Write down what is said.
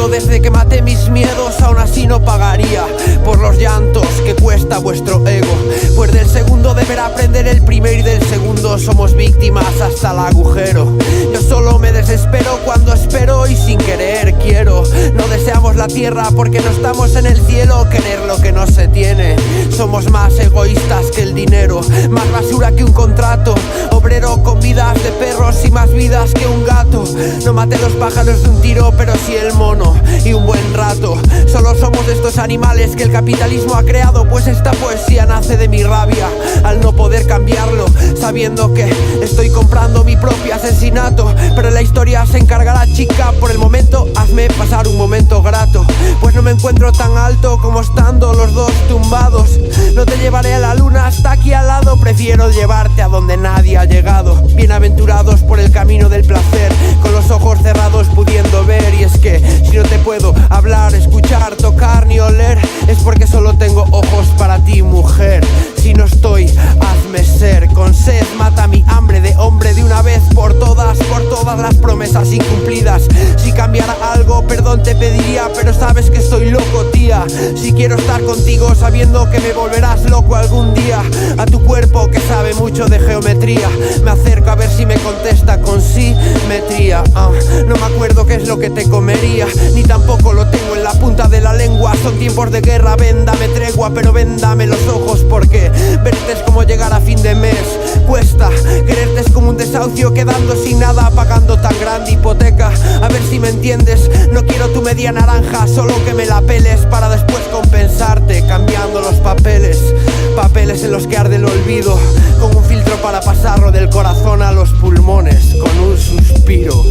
miedo desde que maté mis miedos, aún así no pagaría por los llantos que cuesta vuestro ego. Pues del segundo deber aprender el primero y del segundo somos víctimas hasta el agujero. Yo solo me desespero cuando espero y sin querer quiero. No deseamos la tierra porque no estamos en el cielo. Querer lo que no se tiene. Somos más egoístas que el dinero, más basura que un contrato, obrero con vidas de perros y más vidas que un gato. No maté los pájaros de un tiro, pero sí el mono y un buen rato. Solo somos de estos animales que el capitalismo ha creado, pues esta poesía nace de mi rabia al no poder cambiarlo, sabiendo que estoy comprando mi propio asesinato. Pero la historia se encargará, chica, por el momento hazme pasar un momento grato. Pues no me encuentro tan alto como estando los dos tumbados. No te llevaré a la luna hasta aquí al lado, prefiero llevarte a donde nadie ha llegado. Bienaventurados por el camino del placer, con los ojos cerrados pudiendo ver. Y es que si no te puedo hablar, escuchar, tocar ni oler, es porque solo tengo ojos para ti, mujer. Si no estoy, hazme ser. Con sed mata mi hambre de hombre de una vez por todas las promesas incumplidas. Si cambiara algo, perdón te pediría, pero sabes que estoy loco, tía. Si quiero estar contigo sabiendo que me volverás loco algún día. A tu cuerpo que sabe mucho de geometría, me acerco a ver si me contesta con simetría. No me acuerdo qué es lo que te comería, ni tampoco lo tengo en la punta de la lengua. Son tiempos de guerra, véndame tregua, pero véndame los ojos, porque verte es como llegar a fin de mes. Cuesta, quererte es como un desahucio, quedando sin nada, pagando tan grande hipoteca. A ver si me entiendes, no quiero tu media naranja, solo que me la peles para después compensarte, cambiando los papeles. Papeles en los que arde el olvido, con un filtro para pasarlo del corazón a los pulmones, con un suspiro.